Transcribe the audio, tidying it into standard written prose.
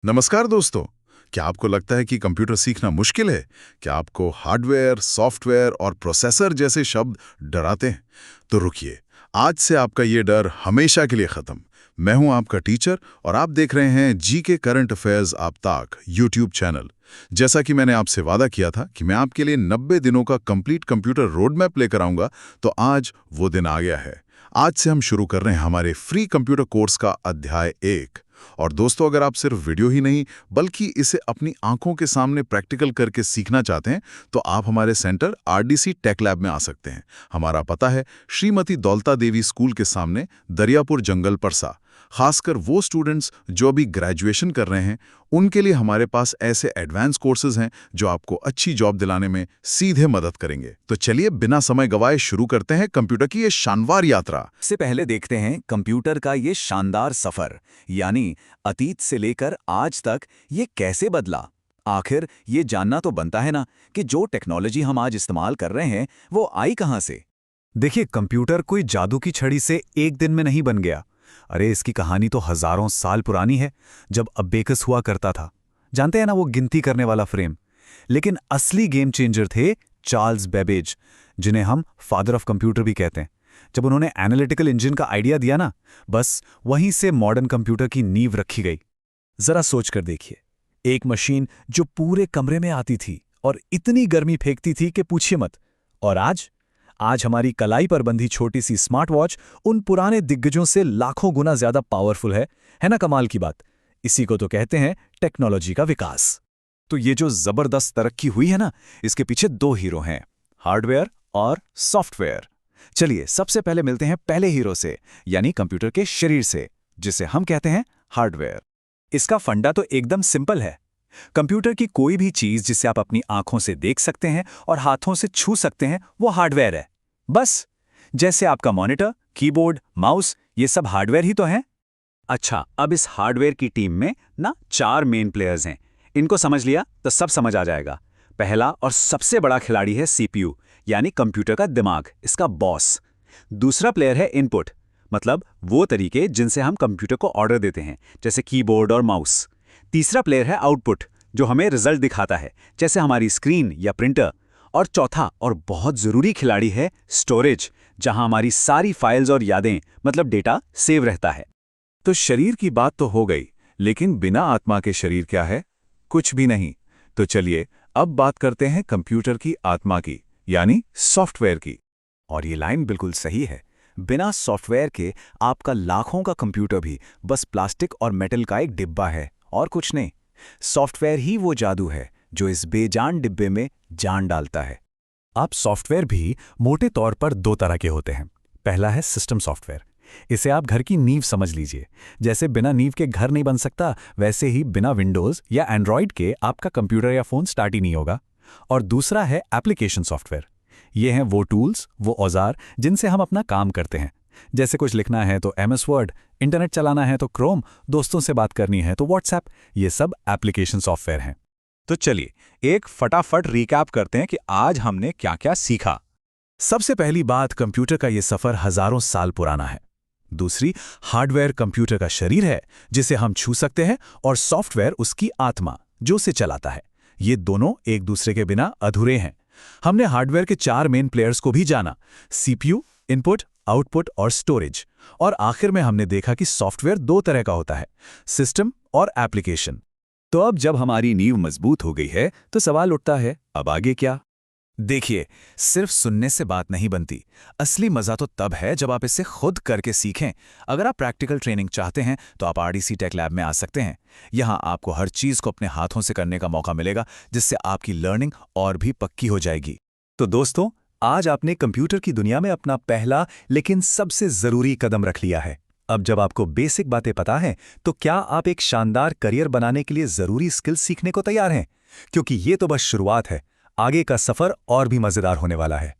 नमस्कार दोस्तों। क्या आपको लगता है कि कंप्यूटर सीखना मुश्किल है? क्या आपको हार्डवेयर, सॉफ्टवेयर और प्रोसेसर जैसे शब्द डराते हैं? तो रुकिए, आज से आपका ये डर हमेशा के लिए खत्म। मैं हूं आपका टीचर और आप देख रहे हैं जीके करंट अफेयर्स आपताक यूट्यूब चैनल। जैसा कि मैंने आपसे वादा किया था कि मैं आपके लिए 90 दिनों का कंप्लीट कंप्यूटर रोड मैप लेकर आऊंगा, तो आज वो दिन आ गया है। आज से हम शुरू कर रहे हैं हमारे फ्री कंप्यूटर कोर्स का अध्याय 1। और दोस्तों, अगर आप सिर्फ वीडियो ही नहीं बल्कि इसे अपनी आंखों के सामने प्रैक्टिकल करके सीखना चाहते हैं, तो आप हमारे सेंटर आरडीसी टेक लैब में आ सकते हैं। हमारा पता है श्रीमती दौलता देवी स्कूल के सामने, दरियापुर जंगल, परसा। खासकर वो स्टूडेंट्स जो अभी ग्रेजुएशन कर रहे हैं, उनके लिए हमारे पास ऐसे एडवांस कोर्सेज हैं जो आपको अच्छी जॉब दिलाने में सीधे मदद करेंगे। तो चलिए बिना समय गवाए शुरू करते हैं कंप्यूटर की ये शानदार यात्रा। से पहले देखते हैं कंप्यूटर का ये शानदार सफर, यानी अतीत से लेकर आज तक ये कैसे बदला। आखिर ये जानना तो बनता है ना कि जो टेक्नोलॉजी हम आज इस्तेमाल कर रहे हैं वो आई कहाँ से। देखिए, कंप्यूटर कोई जादू की छड़ी से एक दिन में नहीं बन गया। अरे, इसकी कहानी तो हजारों साल पुरानी है। जब अबेकस हुआ करता था, जानते हैं ना, वो गिनती करने वाला फ्रेम। लेकिन असली गेम चेंजर थे चार्ल्स बेबेज, जिन्हें हम फादर ऑफ कंप्यूटर भी कहते हैं। जब उन्होंने एनालिटिकल इंजन का आइडिया दिया ना, बस वहीं से मॉडर्न कंप्यूटर की नींव रखी गई। जरा सोच कर देखिए, एक मशीन जो पूरे कमरे में आती थी और इतनी गर्मी फेंकती थी कि पूछिए मत। और आज हमारी कलाई पर बंधी छोटी सी स्मार्ट वॉच उन पुराने दिग्गजों से लाखों गुना ज्यादा पावरफुल है ना? कमाल की बात। इसी को तो कहते हैं टेक्नोलॉजी का विकास। तो ये जो जबरदस्त तरक्की हुई है ना, इसके पीछे दो हीरो हैं, हार्डवेयर और सॉफ्टवेयर। चलिए सबसे पहले मिलते हैं पहले हीरो से, यानी कंप्यूटर के शरीर से, जिसे हम कहते हैं हार्डवेयर। इसका फंडा तो एकदम सिंपल है। कंप्यूटर की कोई भी चीज जिसे आप अपनी आंखों से देख सकते हैं और हाथों से छू सकते हैं, वो हार्डवेयर है। बस जैसे आपका मॉनिटर, कीबोर्ड, माउस, ये सब हार्डवेयर ही तो हैं। अच्छा, अब इस हार्डवेयर की टीम में ना 4 मेन प्लेयर्स हैं। इनको समझ लिया तो सब समझ आ जाएगा। पहला और सबसे बड़ा खिलाड़ी है सीपीयू, यानी कंप्यूटर का दिमाग, इसका बॉस। दूसरा प्लेयर है इनपुट, मतलब वो तरीके जिनसे हम कंप्यूटर को ऑर्डर देते हैं, जैसे कीबोर्ड और माउस। तीसरा प्लेयर है आउटपुट, जो हमें रिजल्ट दिखाता है, जैसे हमारी स्क्रीन या प्रिंटर। और चौथा और बहुत जरूरी खिलाड़ी है स्टोरेज, जहां हमारी सारी फाइल्स और यादें, मतलब डेटा, सेव रहता है। तो शरीर की बात तो हो गई, लेकिन बिना आत्मा के शरीर क्या है? कुछ भी नहीं। तो चलिए अब बात करते हैं कंप्यूटर की आत्मा की, यानी सॉफ्टवेयर की। और ये लाइन बिल्कुल सही है। बिना सॉफ्टवेयर के आपका लाखों का कंप्यूटर भी बस प्लास्टिक और मेटल का एक डिब्बा है, और कुछ नहीं। सॉफ्टवेयर ही वो जादू है जो इस बेजान डिब्बे में जान डालता है। अब सॉफ्टवेयर भी मोटे तौर पर 2 तरह के होते हैं। पहला है सिस्टम सॉफ्टवेयर। इसे आप घर की नींव समझ लीजिए। जैसे बिना नींव के घर नहीं बन सकता, वैसे ही बिना विंडोज या एंड्रॉयड के आपका कंप्यूटर या फोन स्टार्ट ही नहीं होगा। और दूसरा है एप्लीकेशन सॉफ्टवेयर। ये हैं वो टूल्स, वो औजार जिनसे हम अपना काम करते हैं। जैसे कुछ लिखना है तो एमएस वर्ड, इंटरनेट चलाना है तो क्रोम, दोस्तों से बात करनी है तो व्हाट्सएप। ये सब एप्लीकेशन सॉफ्टवेयर हैं। तो चलिए एक फटाफट रिकैप करते हैं कि आज हमने क्या क्या सीखा। सबसे पहली बात, कंप्यूटर का ये सफर हजारों साल पुराना है। दूसरी, हार्डवेयर कंप्यूटर का शरीर है जिसे हम छू सकते हैं, और सॉफ्टवेयर उसकी आत्मा, जो उसे चलाता है। ये दोनों एक दूसरे के बिना अधूरे हैं। हमने हार्डवेयर के 4 मेन प्लेयर्स को भी जाना, सीपीयू, इनपुट, आउटपुट और स्टोरेज। और आखिर में हमने देखा कि सॉफ्टवेयर 2 तरह का होता है, सिस्टम और एप्लीकेशन। तो अब जब हमारी नींव मजबूत हो गई है, तो सवाल उठता है, अब आगे क्या? देखिए, सिर्फ सुनने से बात नहीं बनती। असली मजा तो तब है जब आप इसे खुद करके सीखें। अगर आप प्रैक्टिकल ट्रेनिंग चाहते हैं तो आप आरडीसी टेक लैब में आ सकते हैं। यहां आपको हर चीज को अपने हाथों से करने का मौका मिलेगा, जिससे आपकी लर्निंग और भी पक्की हो जाएगी। तो दोस्तों, आज आपने कंप्यूटर की दुनिया में अपना पहला लेकिन सबसे जरूरी कदम रख लिया है। अब जब आपको बेसिक बातें पता हैं, तो क्या आप एक शानदार करियर बनाने के लिए जरूरी स्किल्स सीखने को तैयार हैं? क्योंकि ये तो बस शुरुआत है। आगे का सफर और भी मजेदार होने वाला है।